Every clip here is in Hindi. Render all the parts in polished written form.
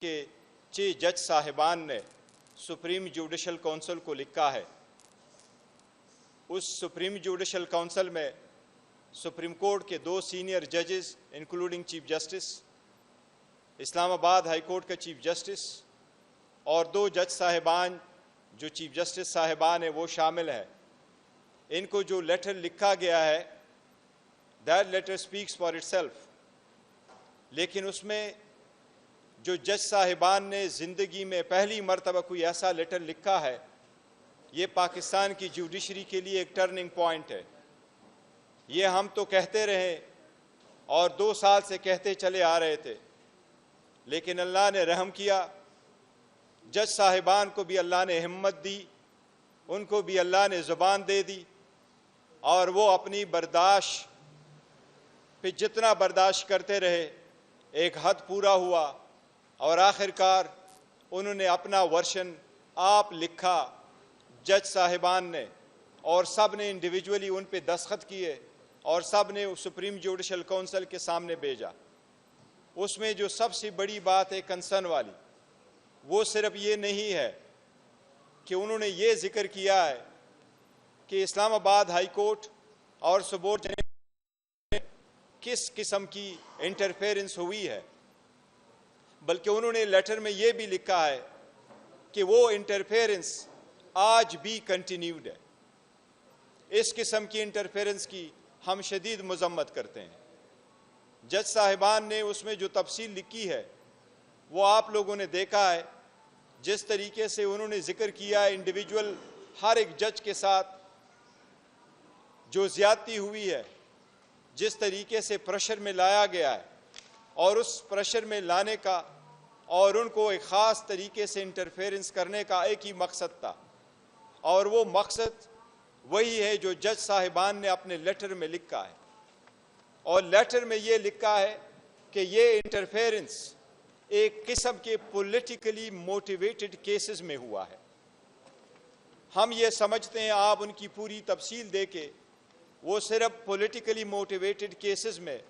के 6 जज साहिबान ने सुप्रीम जुडिशल काउंसिल को लिखा है। उस सुप्रीम जुडिशल काउंसिल में सुप्रीम कोर्ट के 2 सीनियर जजेस including chief justice, Islamabad high court का चीफ जस्टिस और 2 जज साहिबान जो चीफ जस्टिस साहिबान है वो शामिल है। इनको जो लेटर लिखा गया है that letter speaks for itself. लेकिन उसमें जो जज साहिबान ने ज़िंदगी में पहली मर्तबा कोई ऐसा लेटर लिखा है, ये पाकिस्तान की जुडिशरी के लिए एक टर्निंग पॉइंट है। ये हम तो कहते रहे और 2 साल से कहते चले आ रहे थे, लेकिन अल्लाह ने रहम किया। जज साहिबान को भी अल्लाह ने हिम्मत दी, उनको भी अल्लाह ने ज़ुबान दे दी और वो अपनी बर्दाश्त पे जितना बर्दाश्त करते रहे, एक हद पूरा हुआ और आखिरकार उन्होंने अपना वर्शन आप लिखा जज साहिबान ने, और सब ने इंडिविजुअली उन पे दस्तखत किए और सब ने सुप्रीम जुडिशल काउंसिल के सामने भेजा। उसमें जो सबसे बड़ी बात है कंसर्न वाली, वो सिर्फ ये नहीं है कि उन्होंने ये जिक्र किया है कि इस्लामाबाद हाई कोर्ट और सबॉर्डिनेट किस किस्म की इंटरफेरेंस हुई है, बल्कि उन्होंने लेटर में ये भी लिखा है कि वो इंटरफेरेंस आज भी कंटिन्यूड है। इस किस्म की इंटरफेरेंस की हम शदीद मजम्मत करते हैं। जज साहिबान ने उसमें जो तफसील लिखी है वो आप लोगों ने देखा है। जिस तरीके से उन्होंने जिक्र किया है इंडिविजुअल हर एक जज के साथ जो ज्यादती हुई है, जिस तरीके से प्रेशर में लाया गया है और उस प्रेशर में लाने का और उनको एक ख़ास तरीके से इंटरफेरेंस करने का एक ही मकसद था, और वो मकसद वही है जो जज साहिबान ने अपने लेटर में लिखा है। और लेटर में ये लिखा है कि ये इंटरफेरेंस एक किस्म के पॉलिटिकली मोटिवेटेड केसेस में हुआ है। हम ये समझते हैं, आप उनकी पूरी तफसील देके, वो सिर्फ पॉलिटिकली मोटिवेटेड केसेस में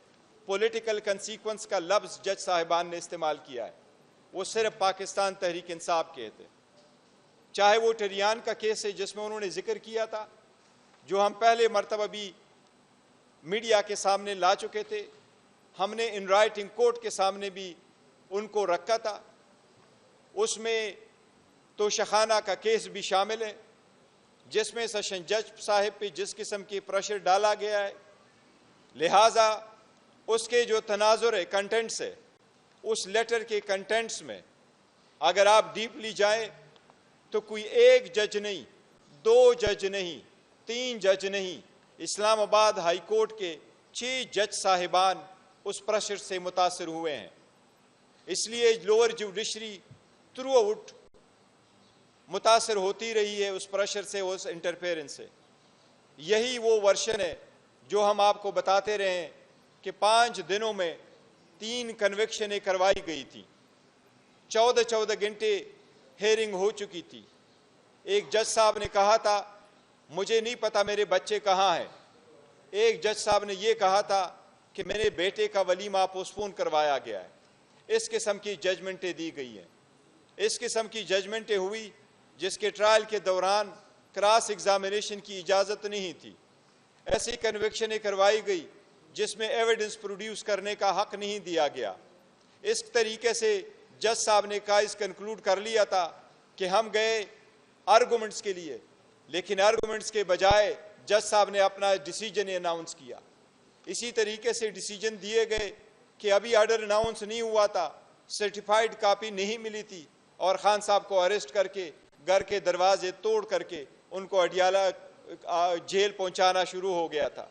पॉलिटिकल कंसीक्वेंस का लफ्ज़ जज साहिबान ने इस्तेमाल किया है। वो सिर्फ पाकिस्तान तहरीक इंसाफ के थे। चाहे वो टरियान का केस है जिसमें उन्होंने जिक्र किया था, जो हम पहले मरतबा भी मीडिया के सामने ला चुके थे, हमने इन राइटिंग कोर्ट के सामने भी उनको रखा था। उसमें तो शखाना का केस भी शामिल है जिसमें सेशन जज साहिब पे जिस किस्म की प्रेशर डाला गया है, लिहाजा उसके जो तनाजुर है कंटेंट्स है, उस लेटर के कंटेंट्स में अगर आप डीपली जाएं तो कोई एक जज नहीं, 2 जज नहीं, 3 जज नहीं, इस्लामाबाद हाई कोर्ट के 6 जज साहिबान उस प्रेशर से मुतासर हुए हैं। इसलिए लोअर जुडिशरी थ्रू आउट मुतासर होती रही है उस प्रेशर से, उस इंटरफेरेंस से। यही वो वर्शन है जो हम आपको बताते रहे हैं कि 5 दिनों में 3 कन्विक्शनें करवाई गई थी, 14 घंटे हेयरिंग हो चुकी थी। एक जज साहब ने कहा था मुझे नहीं पता मेरे बच्चे कहाँ हैं। एक जज साहब ने यह कहा था कि मेरे बेटे का वलीमा पोस्टपोन करवाया गया है। इस किस्म की जजमेंटें दी गई हैं। इस किस्म की जजमेंटें हुई जिसके ट्रायल के दौरान क्रॉस एग्जामिनेशन की इजाज़त नहीं थी। ऐसी कन्विक्शनें करवाई गई जिसमें एविडेंस प्रोड्यूस करने का हक नहीं दिया गया। इस तरीके से जज साहब ने काइस कंक्लूड कर लिया था कि हम गए आर्गूमेंट्स के लिए, लेकिन आर्गूमेंट्स के बजाय जज साहब ने अपना डिसीजन अनाउंस किया। इसी तरीके से डिसीजन दिए गए कि अभी ऑर्डर अनाउंस नहीं हुआ था, सर्टिफाइड कापी नहीं मिली थी, और खान साहब को अरेस्ट करके घर के दरवाजे तोड़ करके उनको अडियाला जेल पहुंचाना शुरू हो गया था।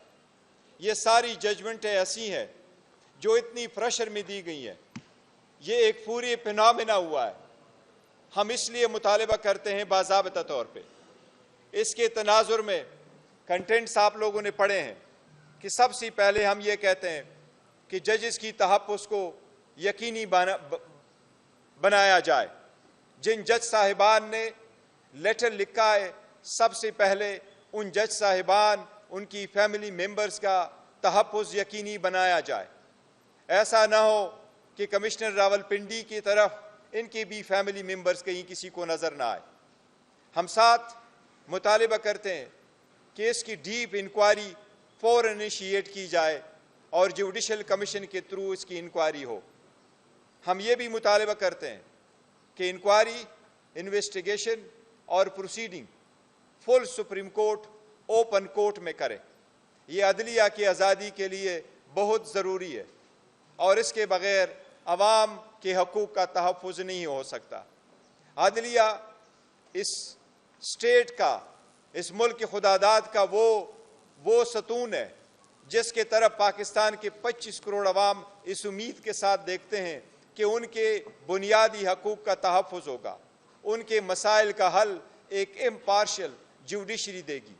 ये सारी जजमेंटें ऐसी हैं जो इतनी प्रेशर में दी गई हैं। ये एक पूरी फिनोमेना हुआ है। हम इसलिए मुतालिबा करते हैं बाज़ाबिता तौर पे, इसके तनाजुर में कंटेंट्स आप लोगों ने पढ़े हैं कि सबसे पहले हम ये कहते हैं कि जजेस की तहफ़्फ़ुज़ को यकीनी बनाया जाए। जिन जज साहिबान ने लेटर लिखा है, सबसे पहले उन जज साहिबान, उनकी फैमिली मेंबर्स का तहफ़्फ़ुज़ यकीनी बनाया जाए। ऐसा ना हो कि कमिश्नर रावलपिंडी की तरफ इनके भी फैमिली मेंबर्स कहीं किसी को नज़र ना आए। हम साथ मुतालिबा करते हैं कि इसकी डीप इंक्वायरी फ़ौरन इनिशिएट की जाए और जुडिशल कमीशन के थ्रू इसकी इंक्वायरी हो। हम ये भी मुतालिबा करते हैं कि इंक्वायरी, इन्वेस्टिगेशन और proceeding full supreme court open court में करे। ये अदलिया की आज़ादी के लिए बहुत ज़रूरी है और इसके बग़ैर अवाम के हकूक़ का तहफ़्फ़ुज़ नहीं हो सकता। अदलिया इस स्टेट का, इस मुल्क के खुदादाद का वो सतून है जिसके तरफ पाकिस्तान के 25 करोड़ अवाम इस उम्मीद के साथ देखते हैं कि उनके बुनियादी हकूक़ का तहफ़्फ़ुज़ होगा, उनके मसाइल का हल एक इम्पार्शियल जुडिशरी देगी।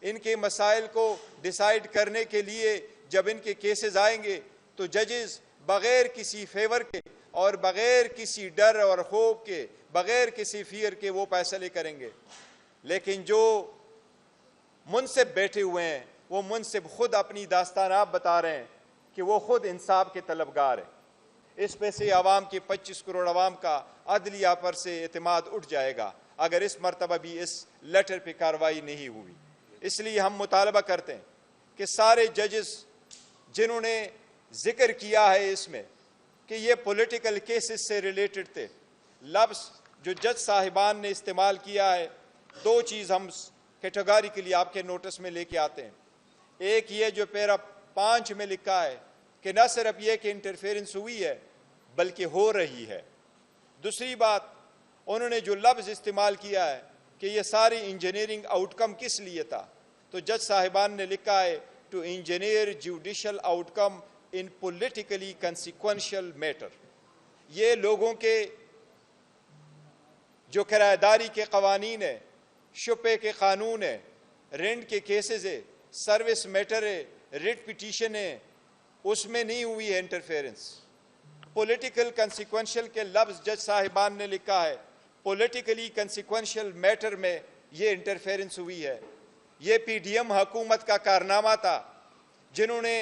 इनके मसाइल को डिसाइड करने के लिए जब इनके केसेस आएंगे तो जजेस बग़ैर किसी फेवर के और बग़ैर किसी डर और खौफ के, बग़ैर किसी फियर के वो फैसले करेंगे। लेकिन जो मुनसिब बैठे हुए हैं वो मुनसिब खुद अपनी दास्तान आप बता रहे हैं कि वो खुद इंसाफ के तलबगार हैं। इस पे से आवाम के 25 करोड़ आवाम का अदलिया पर से एतमाद उठ जाएगा अगर इस मरतबा भी इस लेटर पे कार्रवाई नहीं हुई। इसलिए हम मुतालबा करते हैं कि सारे जजेस जिन्होंने जिक्र किया है इसमें कि ये पॉलिटिकल केसेस से रिलेटेड थे, लफ्ज़ जो जज साहिबान ने इस्तेमाल किया है, दो चीज़ हम कैटेगरिकली आपके नोटिस में लेके आते हैं। एक ये जो पैरा 5 में लिखा है कि न सिर्फ ये कि इंटरफेरेंस हुई है बल्कि हो रही है। दूसरी बात, उन्होंने जो लफ्ज़ इस्तेमाल किया है कि ये सारी इंजीनियरिंग आउटकम किस लिए था, तो जज साहिबान ने लिखा है to engineer judicial outcome in politically consequential matter. ये लोगों के जो किराएदारी के कवानीन है, शुपे के कानून है, रेंट के केसेस है, सर्विस मैटर है, रिट पिटीशन है, उसमें नहीं हुई है इंटरफेरेंस। पॉलिटिकल कंसिक्वेंशियल के लफ्ज़ जज साहिबान ने लिखा है, पॉलिटिकली कंसिक्वेंशियल मैटर में ये इंटरफेरेंस हुई है। ये पीडीएम हुकूमत का कारनामा था जिन्होंने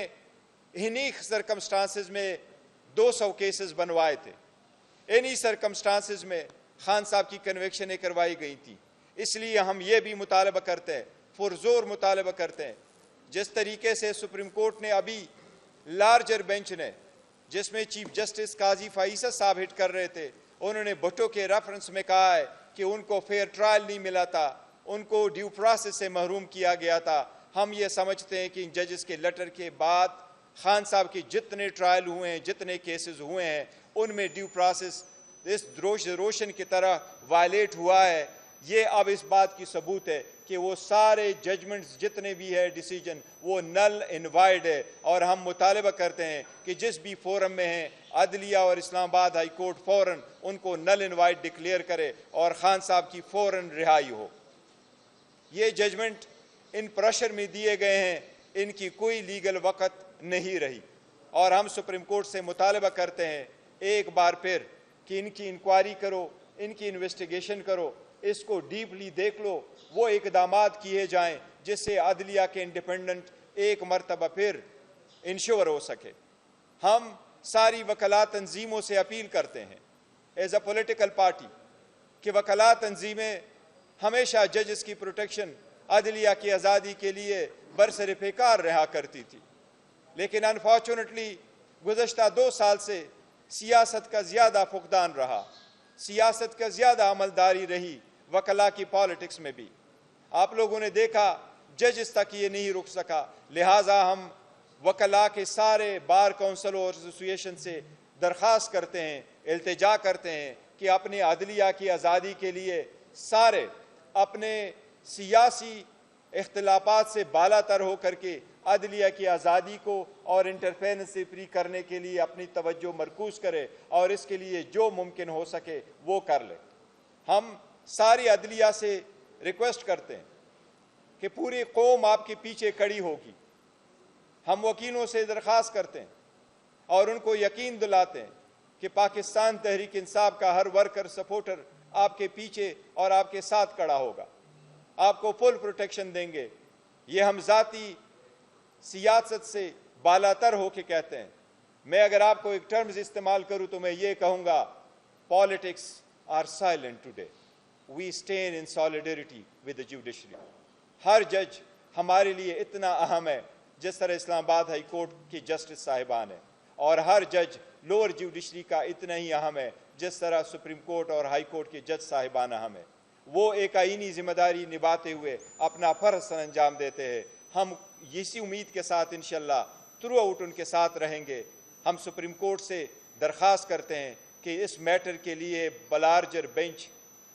इन्हीं सरकमस्टांसेस में 200 केसेस बनवाए थे। इन्हीं सरकमस्टांसेस में खान साहब की कन्विक्शनें करवाई गई थी। इसलिए हम ये भी मुतालबा करते हैं, पुरजोर मुतालबा करते हैं, जिस तरीके से सुप्रीम कोर्ट ने अभी लार्जर बेंच ने, जिसमें चीफ जस्टिस काजी फाइसा साहब हिट कर रहे थे, उन्होंने भुट्टो के रेफरेंस में कहा है कि उनको फेयर ट्रायल नहीं मिला था, उनको ड्यू प्रोसेस से महरूम किया गया था। हम ये समझते हैं कि इन जजेस के लेटर के बाद खान साहब के जितने ट्रायल हुए हैं, जितने केसेस हुए हैं, उनमें ड्यू प्रोसेस इस रोशन की तरह वायलेट हुआ है। ये अब इस बात की सबूत है कि वो सारे जजमेंट्स जितने भी है डिसीजन वो नल इनवाइड है। और हम मुतालबा करते हैं कि जिस भी फोरम में हैं अदलिया और इस्लामाबाद हाई कोर्ट फ़ौरन उनको नल इनवाइड डिक्लेयर करे और खान साहब की फ़ौरन रिहाई हो। ये जजमेंट इन प्रेशर में दिए गए हैं, इनकी कोई लीगल वक़्त नहीं रही और हम सुप्रीम कोर्ट से मुतालबा करते हैं एक बार फिर कि इनकी इंक्वायरी करो, इनकी इन्वेस्टिगेशन करो, इसको डीपली देख लो, वो इक़दामात किए जाएं जिससे अदलिया के इंडिपेंडेंट एक मरतबा फिर इंश्योर हो सके। हम सारी वकला तंजीमों से अपील करते हैं एज अ पॉलिटिकल पार्टी कि वकला तंजीमें हमेशा जजेस की प्रोटेक्शन, अदलिया की आज़ादी के लिए बरसर-ए-पेकार रहा करती थी, लेकिन अनफॉर्चुनेटली गुज़श्ता 2 साल से सियासत का ज़्यादा फुकदान रहा, सियासत का ज़्यादा अमलदारी रही वकला की पॉलिटिक्स में भी। आप लोगों ने देखा जजेस तक ये नहीं रुक सका, लिहाजा हम वकला के सारे बार काउंसिल और एसोसिएशन से दरख्वास्त करते हैं, इल्तिजा करते हैं कि अपने अदलिया की आज़ादी के लिए सारे अपने सियासी इख्तिलाफात से बालातर हो करके अदलिया की आज़ादी को और इंटरफेरेंस से फ्री करने के लिए अपनी तवज्जो मरकूज़ करे और इसके लिए जो मुमकिन हो सके वो कर ले। हम सारी अदलिया से रिक्वेस्ट करते हैं कि पूरी कौम आपके पीछे खड़ी होगी। हम वकीलों से दरख्वास्त करते हैं और उनको यकीन दिलाते हैं कि पाकिस्तान तहरीक इंसाफ का हर वर्कर सपोर्टर आपके पीछे और आपके साथ खड़ा होगा, आपको फुल प्रोटेक्शन देंगे। ये हम ज़ाती सियासत से बालातर हो के कहते हैं। मैं अगर आपको एक टर्म्स इस्तेमाल करूं तो मैं ये कहूँगा, politics are silent today. We stand in solidarity with the judiciary. हर जज हमारे लिए इतना अहम है जिस तरह इस्लामाबाद हाई कोर्ट की जस्टिस साहिबान है, और हर जज लोअर जुडिशरी का इतना ही अहम है जिस तरह सुप्रीम कोर्ट और हाई कोर्ट के जज साहिबान अहम है। वो एक आईनी जिम्मेदारी निभाते हुए अपना फ़र्ज सर अंजाम देते हैं। हम इसी उम्मीद के साथ इंशाल्लाह थ्रू आउट उनके साथ रहेंगे। हम सुप्रीम कोर्ट से दरख्वास्त करते हैं कि इस मैटर के लिए बलार्जर बेंच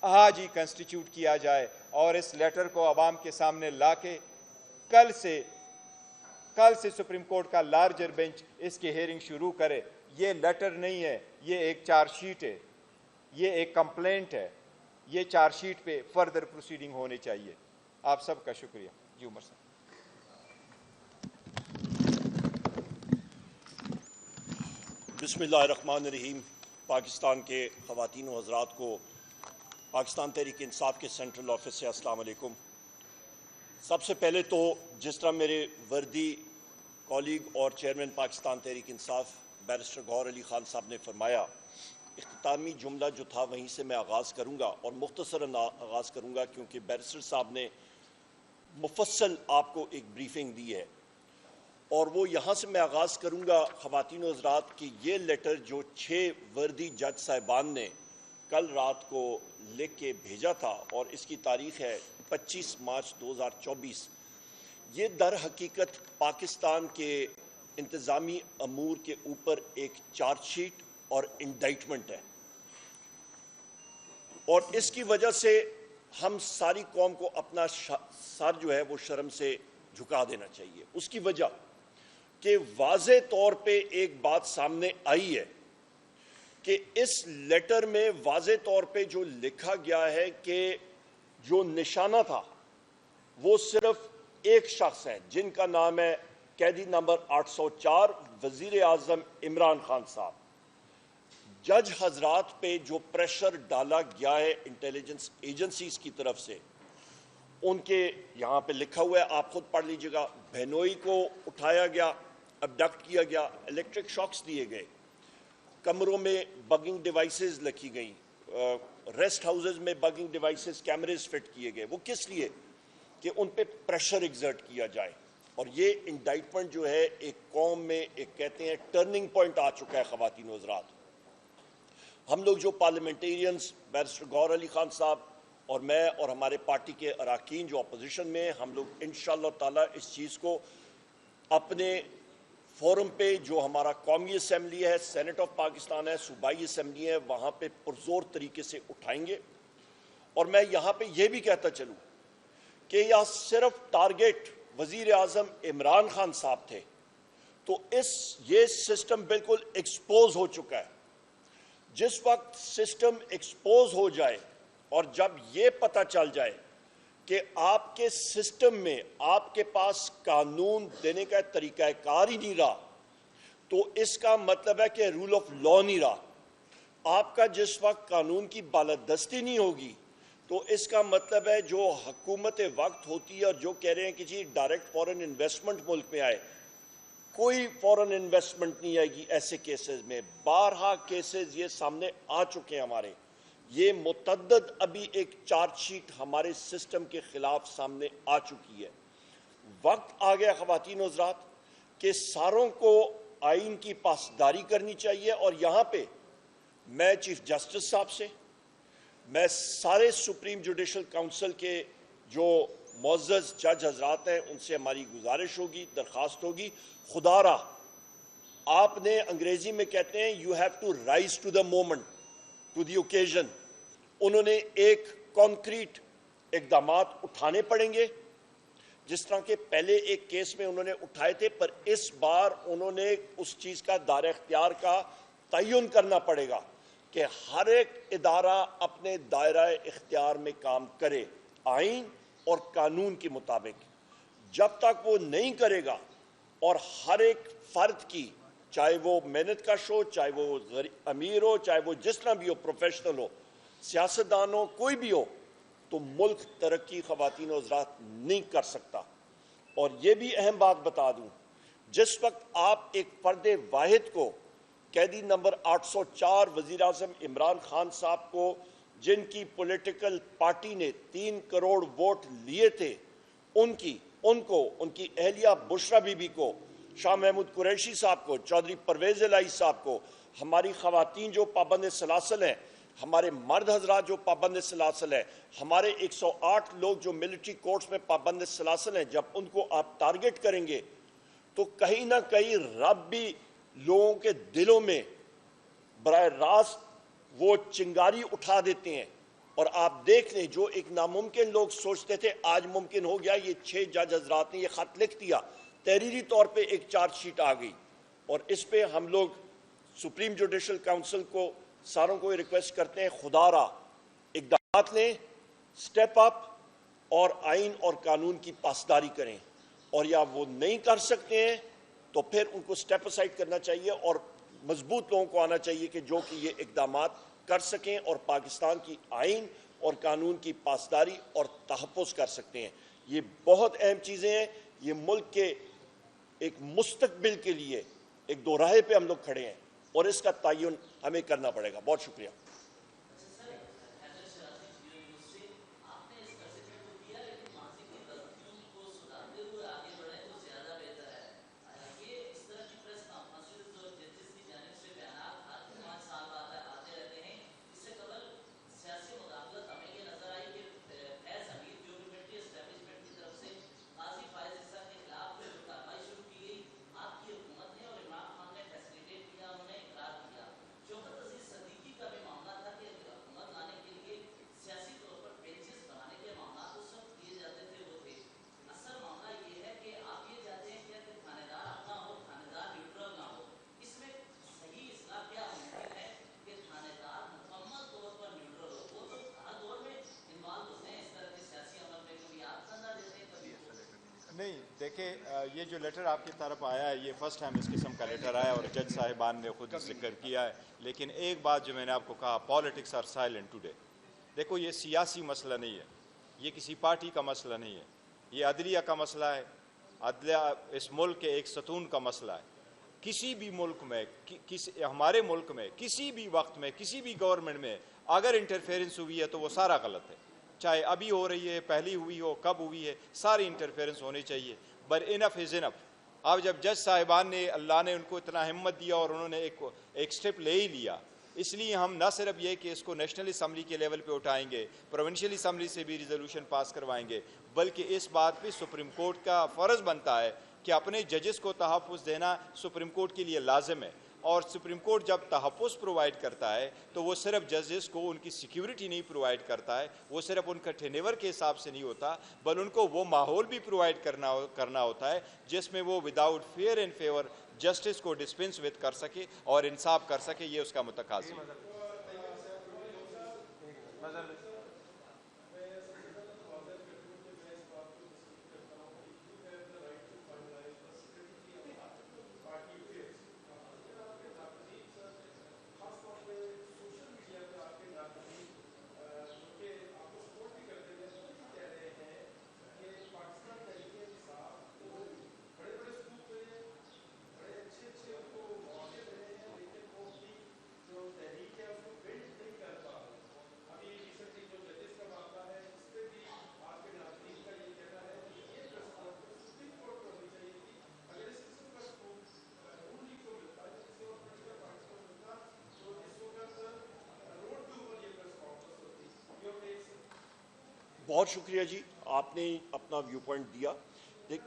आज ही कंस्टिट्यूट किया जाए और इस लेटर को आवाम के सामने लाके कल से सुप्रीम कोर्ट का लार्जर बेंच इसकी हेयरिंग शुरू करे। ये लेटर नहीं है, ये एक चार्जशीट है, ये एक कंप्लेंट है। ये चार्जशीट पे फर्दर प्रोसीडिंग होनी चाहिए। आप सबका शुक्रिया। जी उमर साहब। बिस्मिल्लाहिर्रहमानिर्रहीम। पाकिस्तान के ख़वातीन व हज़रात को पाकिस्तान तहरीक इंसाफ के सेंट्रल ऑफिस से अस्सलाम वालेकुम। सबसे पहले तो जिस तरह मेरे वर्दी कॉलीग और चेयरमैन पाकिस्तान तहरीक इंसाफ बैरिस्टर गौहर अली खान साहब ने फरमाया, इख्तितामी जुमला जो था वहीं से मैं आगाज़ करूँगा और मुख्तसरन आगाज़ करूँगा क्योंकि बैरिस्टर साहब ने मुफस्सल आपको एक ब्रीफिंग दी है और वो यहाँ से मैं आगाज़ करूँगा ख़वातीन व हज़रात कि ये लेटर जो 6 वर्दी जज साहिबान ने कल रात को लिख के भेजा था और इसकी तारीख़ है 25 मार्च 2024। ये दर हकीकत पाकिस्तान के इंतज़ामी अमूर के ऊपर एक चार्जशीट और इंडाइटमेंट है और इसकी वजह से हम सारी कौम को अपना सर जो है वो शर्म से झुका देना चाहिए। उसकी वजह कि वाज़े तौर पे एक बात सामने आई है कि इस लेटर में वाज़े तौर पे जो लिखा गया है कि जो निशाना था वो सिर्फ एक शख्स है जिनका नाम है कैदी नंबर 804 वज़ीर आज़म इमरान खान साहब। जज हजरात पे जो प्रेशर डाला गया है इंटेलिजेंस एजेंसीज की तरफ से, उनके यहाँ पे लिखा हुआ है, आप खुद पढ़ लीजिएगा। बहनोई को उठाया गया, अबडक्ट किया गया, इलेक्ट्रिक शॉक्स दिए गए, कमरों में बगिंग डिवाइसेस रखी गई, रेस्ट हाउसेज में बगिंग डिवाइसेस कैमरेज फिट किए गए। वो किस लिए? कि उन पे प्रेशर एग्जर्ट किया जाए। और ये इंडाइटमेंट जो है एक कौम में एक कहते हैं टर्निंग पॉइंट आ चुका है। ख़वातीन व हज़रात, हम लोग जो पार्लियामेंटेरियंस बैरिस्टर गौहर अली खान साहब और मैं और हमारे पार्टी के अराकीन जो अपोजिशन में, हम लोग इंशाअल्लाह ताला इस चीज़ को अपने फोरम पे जो हमारा कौमी असम्बली है, सेनेट ऑफ पाकिस्तान है, सूबाई असम्बली है, वहाँ पे पुरजोर तरीके से उठाएंगे। और मैं यहाँ पे ये भी कहता चलूँ कि यह सिर्फ टारगेट वज़ीर आज़म इमरान खान साहब थे, तो ये सिस्टम बिल्कुल एक्सपोज हो चुका है। जिस वक्त सिस्टम एक्सपोज हो जाए और जब ये पता चल जाए कि आपके सिस्टम में आपके पास कानून देने का तरीक़ाकार ही नहीं रहा, तो इसका मतलब है कि रूल ऑफ लॉ नहीं रहा। आपका जिस वक्त कानून की बालादस्ती नहीं होगी, तो इसका मतलब है जो हुकूमत वक्त होती है और जो कह रहे हैं कि जी डायरेक्ट फॉरेन इन्वेस्टमेंट मुल्क में आए, कोई फॉरेन इन्वेस्टमेंट नहीं आएगी। ऐसे केसेस में बारहा केसेस ये सामने आ चुके हैं हमारे। ये मुतद्दद अभी एक चार्जशीट हमारे सिस्टम के खिलाफ सामने आ चुकी है। वक्त आ गया ख़वातीन व हज़रात के सारों को आइन की पासदारी करनी चाहिए। और यहाँ पे मैं चीफ जस्टिस साहब से, मैं सारे सुप्रीम जुडिशल काउंसिल के जो मुअज़्ज़ज़ जज हजरात हैं उनसे हमारी गुजारिश होगी, दरख्वास्त होगी, खुदारा आपने अंग्रेजी में कहते हैं you have to rise to the moment, to the occasion. उन्होंने एक कॉन्क्रीट इक़दामात उठाने पड़ेंगे, जिस तरह के पहले एक केस में उन्होंने उठाए थे, पर इस बार उन्होंने उस चीज़ का दायरा इख्तियार का तयन करना पड़ेगा कि हर एक इदारा अपने दायरा इख्तियार में काम करे आइन और कानून के मुताबिक। जब तक वो नहीं करेगा और हर एक फ़र्द की, चाहे वो मेहनत कश हो, चाहे वो अमीर हो, चाहे वो जिस तरह भी हो, प्रोफेशनल हो, सियासतदान हो, कोई भी हो, तो मुल्क तरक्की ख़वातीन व हज़रात नहीं कर सकता। और ये भी अहम बात बता दूँ, जिस वक्त आप एक फ़र्द वाहिद को कैदी नंबर 804 वजीर आजम इमरान खान साहब को, जिनकी पॉलिटिकल पार्टी ने 3 करोड़ वोट लिए थे, उनको उनकी अहलिया बुशरा बीबी को, शाह महमूद कुरैशी साहब को, चौधरी परवेज इलाही साहब को, हमारी खवातीन जो पाबंद सलासल हैं, हमारे मर्द हजरात जो पाबंद सलासल है, हमारे 108 लोग जो मिलिट्री कोर्ट्स में पाबंद सलासल हैं, जब उनको आप टारगेट करेंगे तो कहीं ना कहीं रब भी लोगों के दिलों में बराह रास्त वो चिंगारी उठा देते हैं। और आप देख लें, जो एक नामुमकिन लोग सोचते थे आज मुमकिन हो गया। ये 6 जज हजरात ने ये खत लिख दिया, तहरीरी तौर पे एक चार्जशीट आ गई, और इस पे हम लोग सुप्रीम जुडिशल काउंसिल को सारों को रिक्वेस्ट करते हैं, खुदारा इक़दाम लें, स्टेप अप और आइन और कानून की पासदारी करें। और या वो नहीं कर सकते हैं तो फिर उनको स्टेप असाइड करना चाहिए और मजबूत लोगों को आना चाहिए कि जो कि ये इक़दाम कर सकें और पाकिस्तान की आइन और कानून की पासदारी और तहफ़्फ़ुज़ कर सकते हैं। ये बहुत अहम चीज़ें हैं। ये मुल्क के एक मुस्तकबिल के लिए एक दोराहे पे हम लोग खड़े हैं और इसका तयन हमें करना पड़ेगा। बहुत शुक्रिया। नहीं, देखिए, ये जो लेटर आपकी तरफ आया है, ये फर्स्ट टाइम इस किस्म का लेटर आया और जज साहिबान ने खुद जिक्र किया है। लेकिन एक बात जो मैंने आपको कहा, पॉलिटिक्स आर साइलेंट टुडे। देखो, ये सियासी मसला नहीं है, ये किसी पार्टी का मसला नहीं है, ये अदलिया का मसला है। अदलिया इस मुल्क के एक सतून का मसला है। किसी भी मुल्क में, हमारे मुल्क में किसी भी वक्त में, किसी भी गवर्नमेंट में अगर इंटरफेरेंस हुई है तो वो सारा गलत है। चाहे अभी हो रही है, पहली हुई हो, कब हुई है, सारी इंटरफेरेंस होनी चाहिए। But enough is enough. अब जब जज साहिबान ने, अल्लाह ने उनको इतना हिम्मत दिया और उन्होंने एक स्टेप ले ही लिया, इसलिए हम न सिर्फ ये कि इसको नेशनल असम्बली के लेवल पे उठाएंगे, प्रोविंशियल असम्बली से भी रिजोल्यूशन पास करवाएंगे, बल्कि इस बात पे सुप्रीम कोर्ट का फ़र्ज़ बनता है कि अपने जजेस को तहफ़्फ़ुज़ देना सुप्रीम कोर्ट के लिए लाजिम है। और सुप्रीम कोर्ट जब तहफ़्फ़ुज़ प्रोवाइड करता है तो वो सिर्फ जजेस को उनकी सिक्योरिटी नहीं प्रोवाइड करता है, वो सिर्फ उनका टेनेवर के हिसाब से नहीं होता, बल्कि उनको वो माहौल भी प्रोवाइड करना होता है जिसमें वो without fair and favour justice को डिस्पेंस विद कर सके और इंसाफ कर सके। ये उसका मुतकाज़ी है। बहुत शुक्रिया जी, आपने अपना व्यू पॉइंट दिया। देख,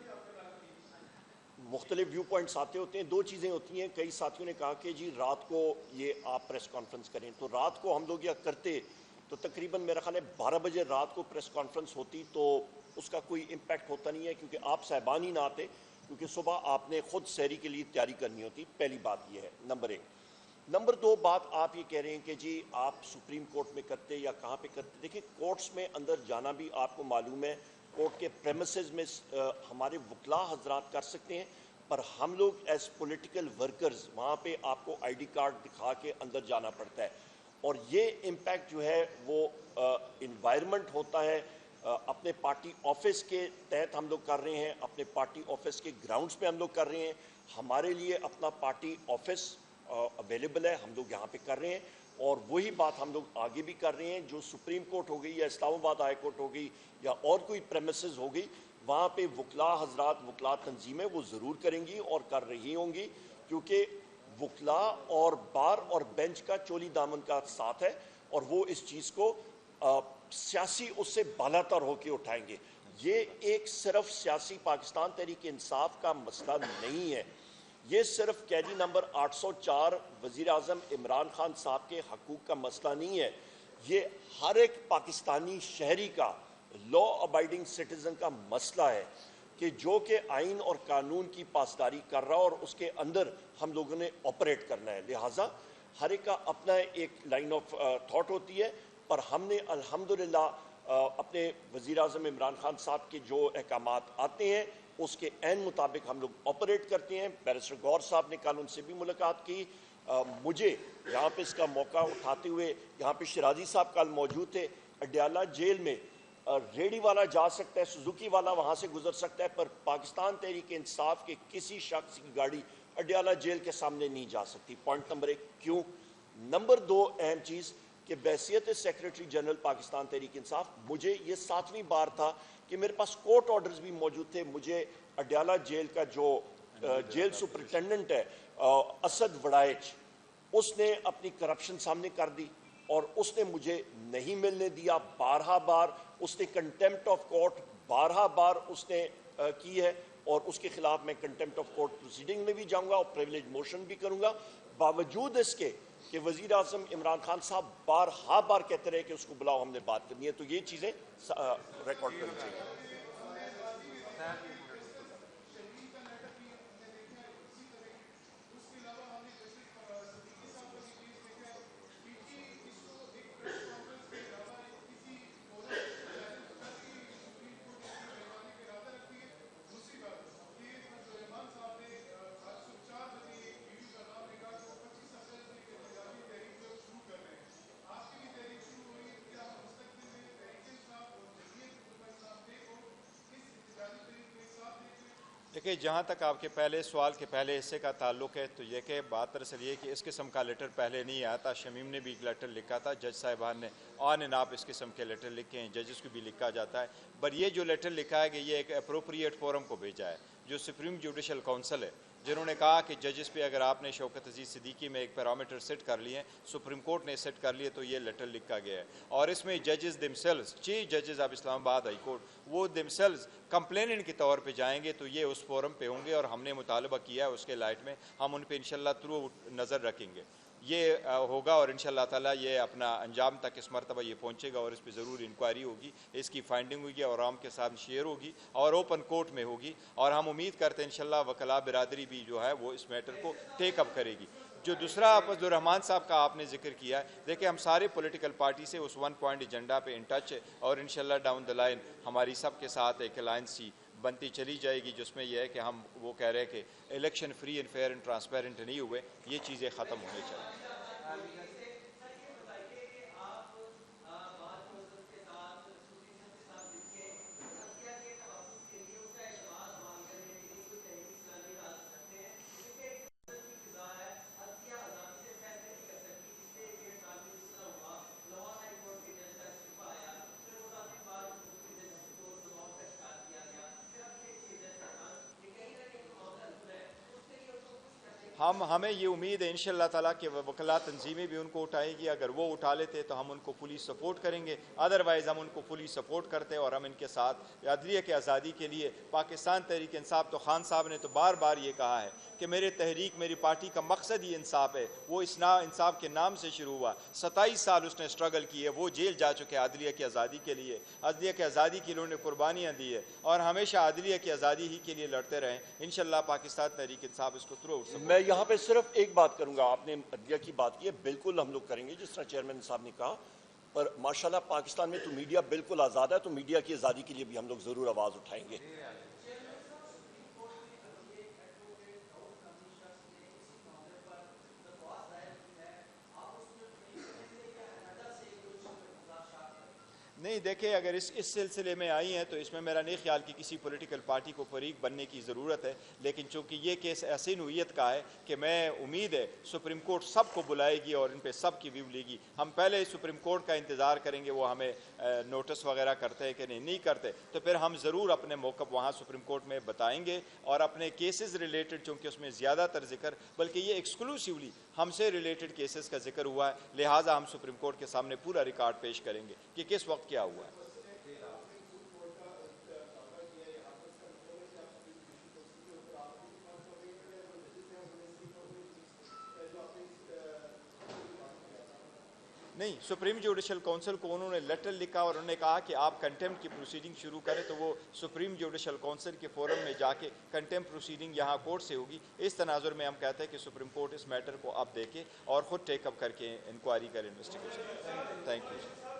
मुख्तलिफ व्यू पॉइंट्स आते होते हैं। दो चीज़ें होती हैं, कई साथियों ने कहा कि जी रात को ये आप प्रेस कॉन्फ्रेंस करें, तो रात को हम लोग यह करते तो तकरीबन मेरा ख्याल है 12 बजे रात को प्रेस कॉन्फ्रेंस होती तो उसका कोई इम्पैक्ट होता नहीं है, क्योंकि आप साहिबान ही ना आते, क्योंकि सुबह आपने खुद सहरी के लिए तैयारी करनी होती। पहली बात यह है, नंबर 1। नंबर 2 बात आप ये कह रहे हैं कि जी आप सुप्रीम कोर्ट में करते या कहाँ पे करते। देखिए, कोर्ट्स में अंदर जाना भी आपको मालूम है, कोर्ट के प्रेमिसेस में हमारे वकला हजरात कर सकते हैं, पर हम लोग एज पॉलिटिकल वर्कर्स वहाँ पे आपको आईडी कार्ड दिखा के अंदर जाना पड़ता है। और ये इम्पैक्ट जो है वो इन्वायरमेंट होता है। अपने पार्टी ऑफिस के तहत हम लोग कर रहे हैं, अपने पार्टी ऑफिस के ग्राउंड्स पे हम लोग कर रहे हैं। हमारे लिए अपना पार्टी ऑफिस अवेलेबल है, हम लोग यहाँ पे कर रहे हैं और वही बात हम लोग आगे भी कर रहे हैं। जो सुप्रीम कोर्ट हो गई या इस्लामाबाद हाई कोर्ट हो गई या और कोई प्रेमिसेस हो गई, वहाँ पे वकला हजरात, वकला तंजीमें वो ज़रूर करेंगी और कर रही होंगी, क्योंकि वकला और बार और बेंच का चोली दामन का साथ है और वो इस चीज़ को सियासी उससे बालातर होकर उठाएंगे। ये एक सिर्फ सियासी पाकिस्तान तहरीक इंसाफ का मसला नहीं है, ये सिर्फ कैदी नंबर 804 वज़ीर आज़म इमरान खान साहब के हकूक़ का मसला नहीं है, ये हर एक पाकिस्तानी शहरी का, लॉ अबाइडिंग सिटीज़न का मसला है कि जो कि आइन और कानून की पासदारी कर रहा और उसके अंदर हम लोगों ने ऑपरेट करना है। लिहाजा हर एक का अपना एक लाइन ऑफ थॉट होती है, पर हमने अल्हम्दुलिल्लाह अपने वज़ीर आज़म इमरान खान साहब के जो अहकामात आते हैं उसके ऐन मुताबिक हम लोग ऑपरेट करते हैं। बैरिस्टर गौर साहब ने कल उनसे भी मुलाकात की। मुझे यहाँ पे इसका मौका उठाते हुए, यहाँ पे शिराजी साहब कल मौजूद थे। अडयाला जेल में रेडी वाला जा सकता है, सुजुकी वाला वहाँ से गुजर सकता है, पर पाकिस्तान तहरीक इंसाफ के किसी शख्स की गाड़ी अडयाला जेल के सामने नहीं जा सकती। Point number 1। क्यों? नंबर 2 अहम चीज़ कि बैसियत सेक्रेटरी जनरल पाकिस्तान तहरीक इंसाफ, मुझे ये 7वीं बार था कि मेरे पास कोर्ट ऑर्डर्स भी मौजूद थे। मुझे अडयाला जेल का जो जेल सुपरिटेंडेंट है असद वड़ाइच, उसने अपनी करप्शन सामने कर दी और उसने मुझे नहीं मिलने दिया। 12 बार उसने कंटेम्प्ट ऑफ कोर्ट 12 बार उसने की है और उसके खिलाफ मैं कंटेम्प्ट ऑफ कोर्ट प्रोसीडिंग में भी जाऊंगा और प्रिविलेज मोशन भी करूंगा। बावजूद इसके कि वज़ीर आज़म इमरान खान साहब बार कहते रहे कि उसको बुलाओ, हमने बात करनी है, तो ये चीज़ें रिकॉर्ड करनी चाहिए। देखिए, जहाँ तक आपके पहले सवाल के पहले हिस्से का ताल्लुक है, तो ये कि बात दरअसल ये कि इस किस्म का लेटर पहले नहीं आया था। शमीम ने भी एक लेटर लिखा था, जज साहिबान ने ऑन एंड ऑफ इस किस्म के लेटर लिखे हैं, जजेस को भी लिखा जाता है। पर ये जो लेटर लिखा है कि ये एक अप्रोप्रिएट फोरम को भेजा है, जो सुप्रीम जुडिशल काउंसिल है, जिन्होंने कहा कि जजेस पे अगर आपने शौकत अजीज़ सिद्दीकी में एक पैरामीटर सेट कर लिए, सुप्रीम कोर्ट ने सेट कर लिए, तो ये लेटर लिखा गया है। और इसमें जजेस दिमसेल्व्स, चीफ जजेस ऑफ इस्लामाबाद हाई कोर्ट, वो दिमसेल्व्स कंप्लेनेंट के तौर पे जाएंगे, तो ये उस फोरम पे होंगे और हमने मुतालबा किया है उसके लाइट में, हम उन पे इंशाल्लाह थ्रू नज़र रखेंगे। ये होगा और इंशाल्लाह ताला ये अपना अंजाम तक इस मरतबा ये पहुँचेगा और इस पर ज़रूर इंक्वायरी होगी, इसकी फाइंडिंग होगी और आवाम के साथ शेयर होगी और ओपन कोर्ट में होगी। और हम उम्मीद करते हैं इंशाल्लाह वकला बिरादरी भी जो है वो इस मैटर को टेक अप करेगी। जो दूसरा अब्दुल रहमान साहब का आपने जिक्र किया है, देखिए हम सारे पॉलिटिकल पार्टी से उस 1 पॉइंट एजेंडा पे इन टच है और इंशाल्लाह डाउन द लाइन हमारी सब के साथ एक अलायंस सी बनती चली जाएगी, जिसमें यह है कि हम वो कह रहे हैं कि election free and fair and transparent नहीं हुए, ये चीज़ें ख़त्म होनी चाहिए। हमें ये उम्मीद है इंशाल्लाह ताला कि वकला तंजीमें भी उनको उठाएगी। अगर वो उठा लेते तो हम उनको फुली सपोर्ट करेंगे, अदरवाइज़ हम उनको फुली सपोर्ट करते हैं और हम इनके साथ अदलिया की आज़ादी के लिए पाकिस्तान तहरीक इंसाफ, तो खान साहब ने तो बार बार ये कहा है कि मेरे तहरीक, मेरी पार्टी का मकसद ही इंसाफ है। वो इंसाफ के नाम से शुरू हुआ, 27 साल उसने स्ट्रगल की है, वो जेल जा चुके हैं अदलिया की आज़ादी के लिए, अदलिया की आज़ादी के लिए उन्होंने कुर्बानियाँ दी है और हमेशा अदलिया की आज़ादी ही के लिए लड़ते रहें। इंशाल्लाह पाकिस्तान तहरीक इंसाफ इसको थ्रू। मैं यहाँ पे सिर्फ एक बात करूंगा, आपने अदलिया की बात की है, बिल्कुल हम लोग करेंगे जिस तरह चेयरमैन साहब ने कहा, पर माशाल्लाह पाकिस्तान में तो मीडिया बिल्कुल आज़ाद है, तो मीडिया की आज़ादी के लिए भी हम लोग ज़रूर आवाज़ उठाएंगे। नहीं, देखिए, अगर इस सिलसिले में आई हैं तो इसमें मेरा नहीं ख्याल कि किसी पॉलिटिकल पार्टी को फरीक बनने की ज़रूरत है, लेकिन चूंकि ये केस ऐसी नोयत का है कि मैं उम्मीद है सुप्रीम कोर्ट सबको बुलाएगी और इन पे सब की व्यू लेगी। हम पहले सुप्रीम कोर्ट का इंतज़ार करेंगे, वो हमें नोटिस वगैरह करते हैं कि नहीं करते, तो फिर हम ज़रूर अपने मौक़िफ़ वहाँ सुप्रीम कोर्ट में बताएंगे और अपने केसेस रिलेटेड, चूँकि उसमें ज़्यादातर जिक्र, बल्कि ये एक्सक्लूसिवली हमसे रिलेटेड केसेस का जिक्र हुआ है, लिहाजा हम सुप्रीम कोर्ट के सामने पूरा रिकॉर्ड पेश करेंगे कि किस वक्त क्या हुआ है। नहीं, सुप्रीम जुडिशल काउंसिल को उन्होंने लेटर लिखा और उन्होंने कहा कि आप कंटेम्प्ट की प्रोसीडिंग शुरू करें, तो वो सुप्रीम जुडिशल काउंसिल के फोरम में जाके कंटेम्प्ट प्रोसीडिंग यहाँ कोर्ट से होगी। इस तनाजुर में हम कहते हैं कि सुप्रीम कोर्ट इस मैटर को अब देखे और ख़ुद टेकअप करके इंक्वायरी करे, इन्वेस्टिगेशन। Thank you.